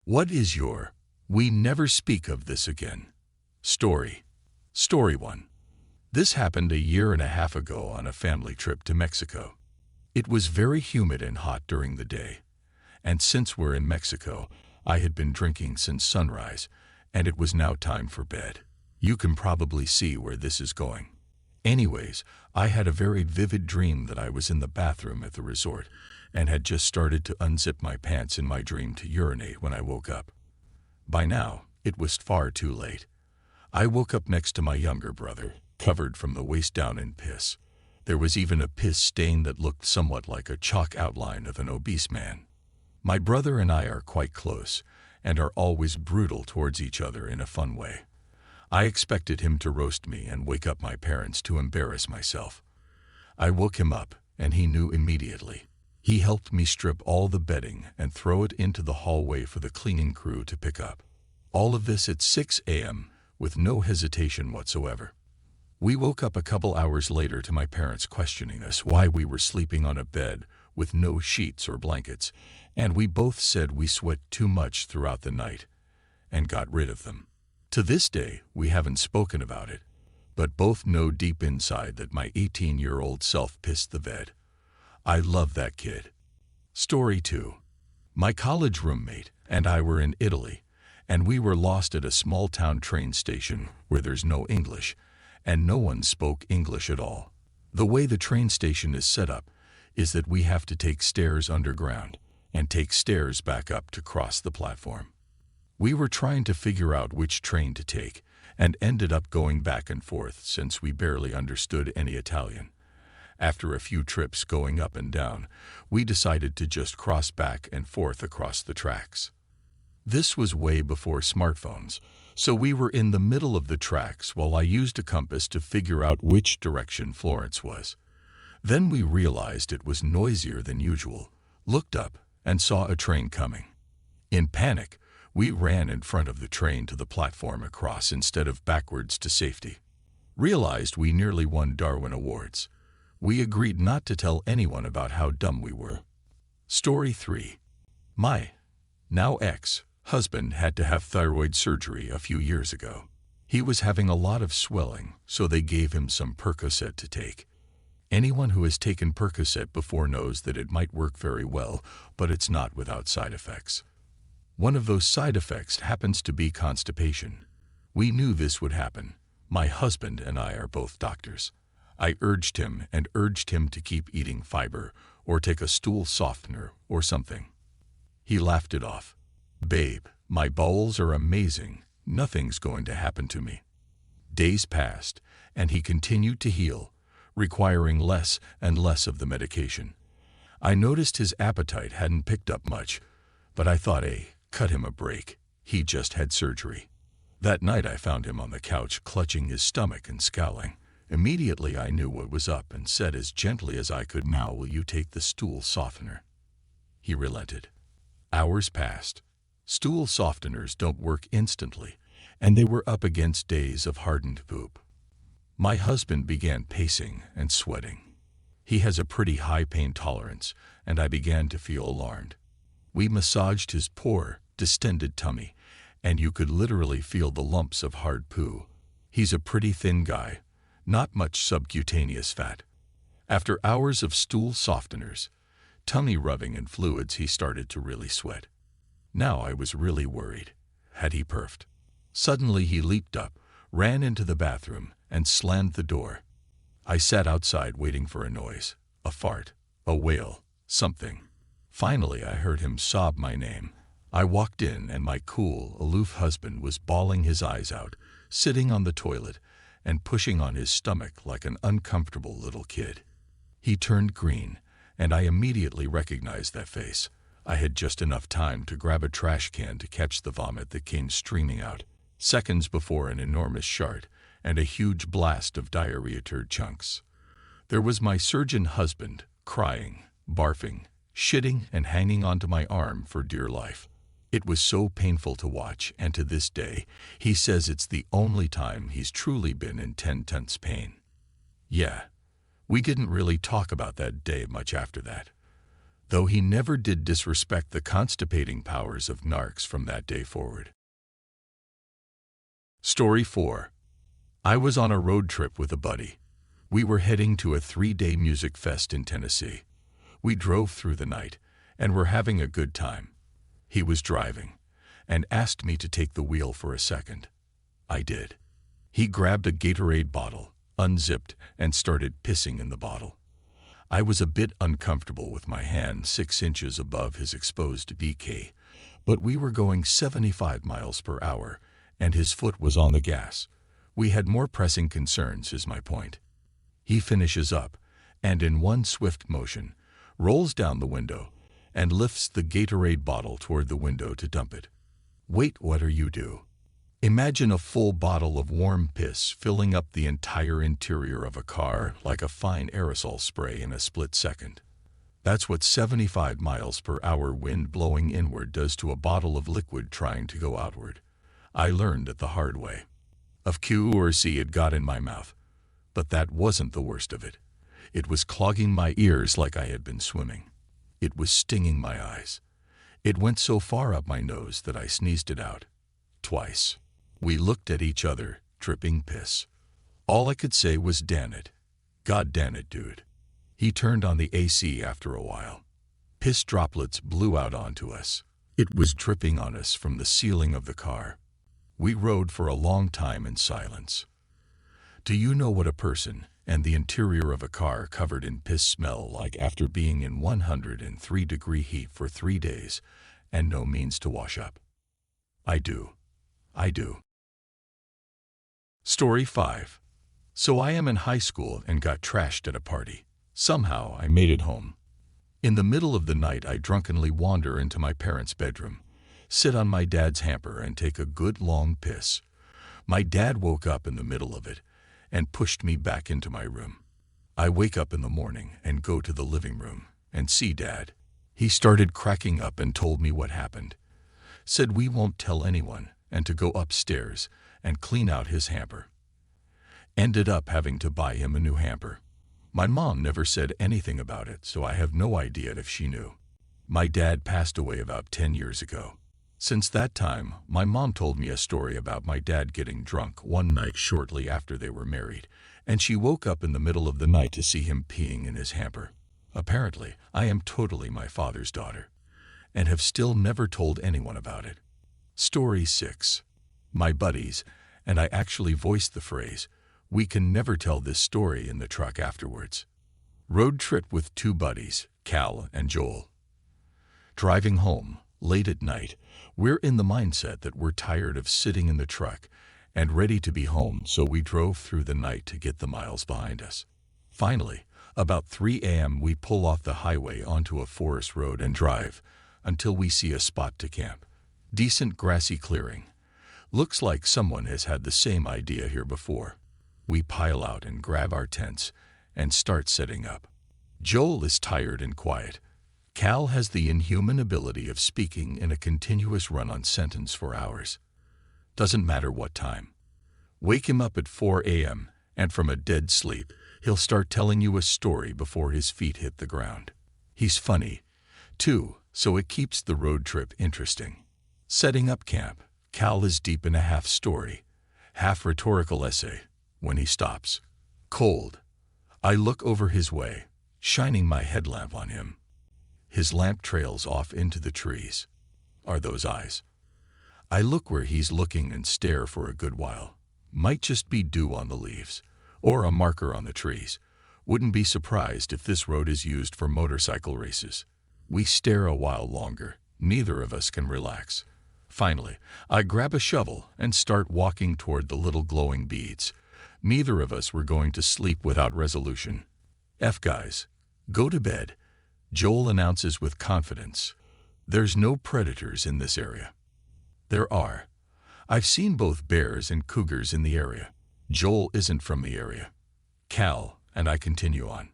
What is your "we never speak of this again" story? Story 1. This happened a year and a half ago on a family trip to Mexico. It was very humid and hot during the day, and since we're in Mexico, I had been drinking since sunrise, and it was now time for bed. You can probably see where this is going. Anyways, I had a very vivid dream that I was in the bathroom at the resort and had just started to unzip my pants in my dream to urinate when I woke up. By now, it was far too late. I woke up next to my younger brother, covered from the waist down in piss. There was even a piss stain that looked somewhat like a chalk outline of an obese man. My brother and I are quite close and are always brutal towards each other in a fun way. I expected him to roast me and wake up my parents to embarrass myself. I woke him up, and he knew immediately. He helped me strip all the bedding and throw it into the hallway for the cleaning crew to pick up. All of this at 6 a.m. with no hesitation whatsoever. We woke up a couple hours later to my parents questioning us why we were sleeping on a bed with no sheets or blankets, and we both said we sweat too much throughout the night and got rid of them. To this day, we haven't spoken about it, but both know deep inside that my 18-year-old self pissed the bed. I love that kid. Story 2. My college roommate and I were in Italy, and we were lost at a small-town train station where there's no English, and no one spoke English at all. The way the train station is set up is that we have to take stairs underground and take stairs back up to cross the platform. We were trying to figure out which train to take and ended up going back and forth since we barely understood any Italian. After a few trips going up and down, we decided to just cross back and forth across the tracks. This was way before smartphones, so we were in the middle of the tracks while I used a compass to figure out which direction Florence was. Then we realized it was noisier than usual, looked up, and saw a train coming. In panic, we ran in front of the train to the platform across instead of backwards to safety. Realized we nearly won Darwin Awards. We agreed not to tell anyone about how dumb we were. Story 3. My now ex-husband had to have thyroid surgery a few years ago. He was having a lot of swelling, so they gave him some Percocet to take. Anyone who has taken Percocet before knows that it might work very well, but it's not without side effects. One of those side effects happens to be constipation. We knew this would happen. My husband and I are both doctors. I urged him to keep eating fiber or take a stool softener or something. He laughed it off. "Babe, my bowels are amazing. Nothing's going to happen to me." Days passed, and he continued to heal, requiring less and less of the medication. I noticed his appetite hadn't picked up much, but I thought, cut him a break. He just had surgery. That night I found him on the couch clutching his stomach and scowling. Immediately I knew what was up and said as gently as I could, "Now will you take the stool softener?" He relented. Hours passed. Stool softeners don't work instantly, and they were up against days of hardened poop. My husband began pacing and sweating. He has a pretty high pain tolerance, and I began to feel alarmed. We massaged his poor, distended tummy, and you could literally feel the lumps of hard poo. He's a pretty thin guy, not much subcutaneous fat. After hours of stool softeners, tummy rubbing and fluids, he started to really sweat. Now I was really worried. Had he perfed? Suddenly he leaped up, ran into the bathroom, and slammed the door. I sat outside waiting for a noise, a fart, a wail, something. Finally I heard him sob my name. I walked in and my cool, aloof husband was bawling his eyes out, sitting on the toilet and pushing on his stomach like an uncomfortable little kid. He turned green, and I immediately recognized that face. I had just enough time to grab a trash can to catch the vomit that came streaming out, seconds before an enormous shart and a huge blast of diarrhea turd chunks. There was my surgeon husband, crying, barfing, shitting, and hanging onto my arm for dear life. It was so painful to watch, and to this day, he says it's the only time he's truly been in 10 pain. Yeah, we didn't really talk about that day much after that. though he never did disrespect the constipating powers of narcs from that day forward. Story 4. I was on a road trip with a buddy. We were heading to a 3-day music fest in Tennessee. We drove through the night and were having a good time. He was driving and asked me to take the wheel for a second. I did. He grabbed a Gatorade bottle, unzipped, and started pissing in the bottle. I was a bit uncomfortable with my hand 6 inches above his exposed DK, but we were going 75 miles per hour, and his foot was on the gas. We had more pressing concerns, is my point. He finishes up, and in one swift motion, rolls down the window and lifts the Gatorade bottle toward the window to dump it. Wait, what are you do? Imagine a full bottle of warm piss filling up the entire interior of a car like a fine aerosol spray in a split second. That's what 75 miles per hour wind blowing inward does to a bottle of liquid trying to go outward. I learned it the hard way. Of Q or C it got in my mouth, but that wasn't the worst of it. It was clogging my ears like I had been swimming. It was stinging my eyes. It went so far up my nose that I sneezed it out. Twice. We looked at each other, dripping piss. All I could say was, "Damn it. God damn it, dude." He turned on the AC after a while. Piss droplets blew out onto us. It was dripping on us from the ceiling of the car. We rode for a long time in silence. Do you know what a person and the interior of a car covered in piss smell like after being in 103-degree heat for 3 days and no means to wash up? I do. Story 5. So I am in high school and got trashed at a party. Somehow I made it home. In the middle of the night I drunkenly wander into my parents' bedroom, sit on my dad's hamper and take a good long piss. My dad woke up in the middle of it and pushed me back into my room. I wake up in the morning and go to the living room and see Dad. He started cracking up and told me what happened. Said we won't tell anyone and to go upstairs and clean out his hamper. Ended up having to buy him a new hamper. My mom never said anything about it, so I have no idea if she knew. My dad passed away about 10 years ago. Since that time, my mom told me a story about my dad getting drunk one night shortly after they were married, and she woke up in the middle of the night to see him peeing in his hamper. Apparently, I am totally my father's daughter, and have still never told anyone about it. Story 6. My buddies, and I actually voiced the phrase, "We can never tell this story" in the truck afterwards. Road trip with 2 buddies, Cal and Joel. Driving home, late at night, we're in the mindset that we're tired of sitting in the truck and ready to be home, so we drove through the night to get the miles behind us. Finally, about 3 a.m. we pull off the highway onto a forest road and drive until we see a spot to camp. Decent grassy clearing. Looks like someone has had the same idea here before. We pile out and grab our tents and start setting up. Joel is tired and quiet. Cal has the inhuman ability of speaking in a continuous run-on sentence for hours. Doesn't matter what time. Wake him up at 4 a.m., and from a dead sleep, he'll start telling you a story before his feet hit the ground. He's funny, too, so it keeps the road trip interesting. Setting up camp, Cal is deep in a half-story, half-rhetorical essay when he stops. Cold. I look over his way, shining my headlamp on him. His lamp trails off into the trees. Are those eyes? I look where he's looking and stare for a good while. Might just be dew on the leaves, or a marker on the trees. Wouldn't be surprised if this road is used for motorcycle races. We stare a while longer. Neither of us can relax. Finally, I grab a shovel and start walking toward the little glowing beads. Neither of us were going to sleep without resolution. Guys, go to bed, Joel announces with confidence. There's no predators in this area. There are. I've seen both bears and cougars in the area. Joel isn't from the area. Cal and I continue on.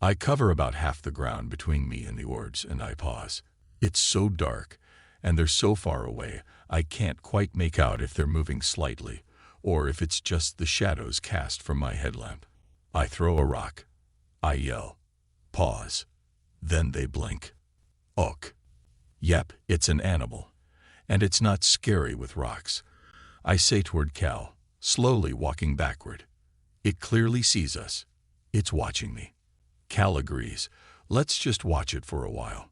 I cover about half the ground between me and the ords, and I pause. It's so dark, and they're so far away, I can't quite make out if they're moving slightly, or if it's just the shadows cast from my headlamp. I throw a rock. I yell. Pause. Then they blink. Ok. Yep, it's an animal. And it's not scary with rocks. I say toward Cal, slowly walking backward. It clearly sees us. It's watching me. Cal agrees. Let's just watch it for a while.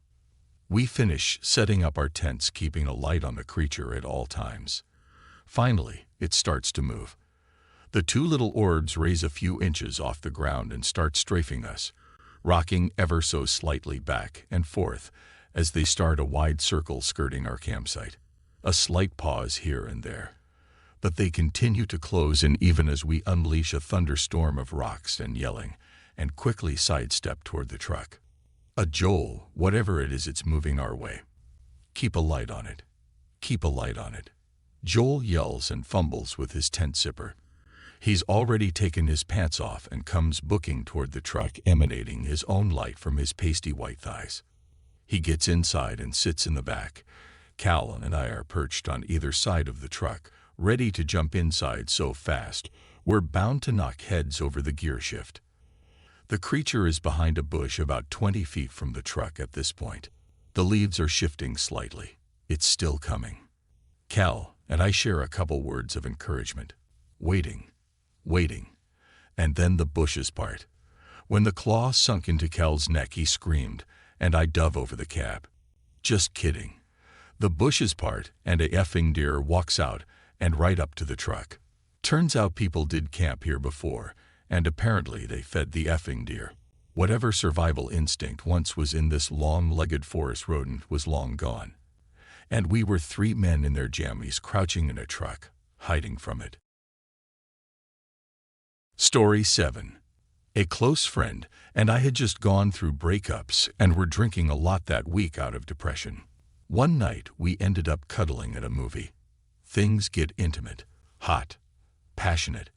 We finish setting up our tents, keeping a light on the creature at all times. Finally, it starts to move. The two little orbs raise a few inches off the ground and start strafing us, rocking ever so slightly back and forth as they start a wide circle skirting our campsite. A slight pause here and there, but they continue to close in even as we unleash a thunderstorm of rocks and yelling, and quickly sidestep toward the truck. A Joel, whatever it is, it's moving our way. Keep a light on it. Keep a light on it. Joel yells and fumbles with his tent zipper. He's already taken his pants off and comes booking toward the truck, emanating his own light from his pasty white thighs. He gets inside and sits in the back. Cal and I are perched on either side of the truck, ready to jump inside so fast we're bound to knock heads over the gear shift. The creature is behind a bush about 20 feet from the truck at this point. The leaves are shifting slightly. It's still coming. Cal and I share a couple words of encouragement. Waiting. And then the bushes part. When the claw sunk into Cal's neck, he screamed, and I dove over the cab. Just kidding. The bushes part, and a effing deer walks out and right up to the truck. Turns out people did camp here before, and apparently they fed the effing deer. Whatever survival instinct once was in this long-legged forest rodent was long gone. And we were 3 men in their jammies crouching in a truck, hiding from it. Story 7. A close friend and I had just gone through breakups and were drinking a lot that week out of depression. One night we ended up cuddling at a movie. Things get intimate, hot, passionate.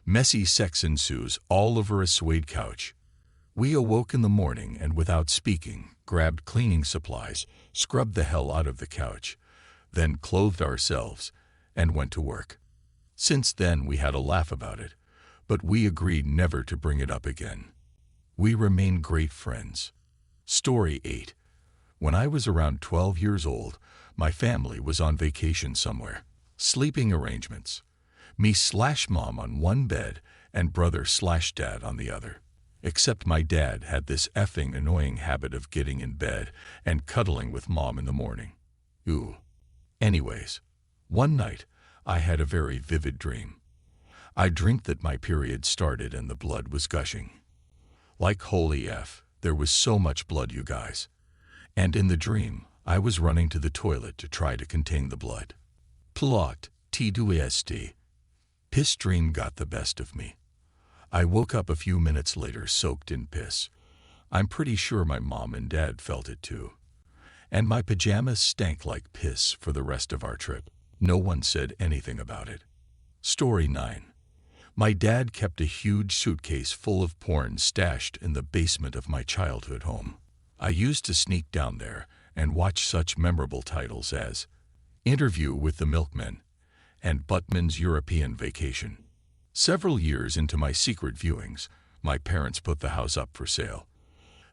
Messy sex ensues all over a suede couch. We awoke in the morning and without speaking, grabbed cleaning supplies, scrubbed the hell out of the couch, then clothed ourselves and went to work. Since then we had a laugh about it, but we agreed never to bring it up again. We remain great friends. Story 8. When I was around 12 years old, my family was on vacation somewhere. Sleeping arrangements. Me/mom on one bed and brother/dad on the other. Except my dad had this effing annoying habit of getting in bed and cuddling with mom in the morning. Ooh. Anyways, one night I had a very vivid dream. I dreamt that my period started and the blood was gushing. Like holy F, there was so much blood, you guys. And in the dream, I was running to the toilet to try to contain the blood. Plot, twist. Piss dream got the best of me. I woke up a few minutes later soaked in piss. I'm pretty sure my mom and dad felt it too. And my pajamas stank like piss for the rest of our trip. No one said anything about it. Story 9. My dad kept a huge suitcase full of porn stashed in the basement of my childhood home. I used to sneak down there and watch such memorable titles as Interview with the Milkman and Buttman's European Vacation. Several years into my secret viewings, my parents put the house up for sale.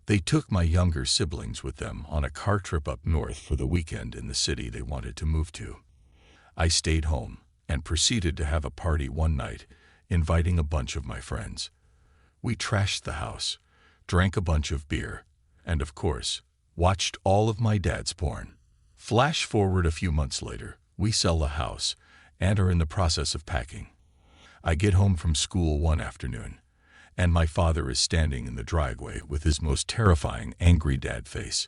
They took my younger siblings with them on a car trip up north for the weekend in the city they wanted to move to. I stayed home and proceeded to have a party one night, inviting a bunch of my friends. We trashed the house, drank a bunch of beer, and of course, watched all of my dad's porn. Flash forward a few months later, we sell the house and are in the process of packing. I get home from school one afternoon, and my father is standing in the driveway with his most terrifying angry dad face.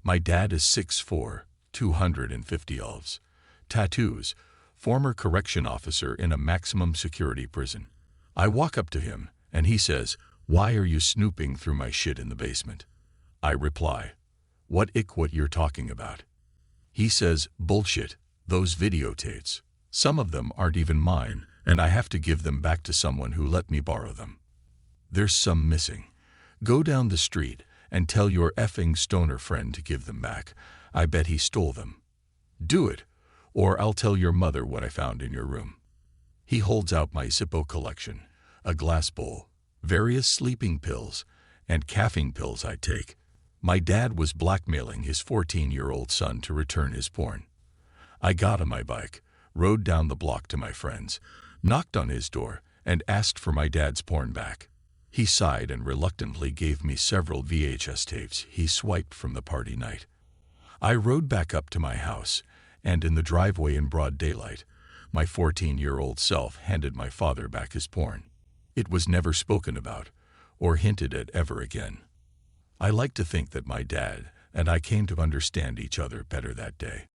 My dad is 6'4", 250 elves, tattoos, former correction officer in a maximum security prison. I walk up to him, and he says, "Why are you snooping through my shit in the basement?" I reply, what you're talking about?" He says, "Bullshit, those videotapes. Some of them aren't even mine, and I have to give them back to someone who let me borrow them. There's some missing. Go down the street and tell your effing stoner friend to give them back. I bet he stole them. Do it, or I'll tell your mother what I found in your room." He holds out my Zippo collection, a glass bowl, various sleeping pills, and caffeine pills I take. My dad was blackmailing his 14-year-old son to return his porn. I got on my bike, rode down the block to my friend's, knocked on his door, and asked for my dad's porn back. He sighed and reluctantly gave me several VHS tapes he swiped from the party night. I rode back up to my house, and in the driveway in broad daylight, my 14-year-old self handed my father back his porn. It was never spoken about or hinted at ever again. I like to think that my dad and I came to understand each other better that day.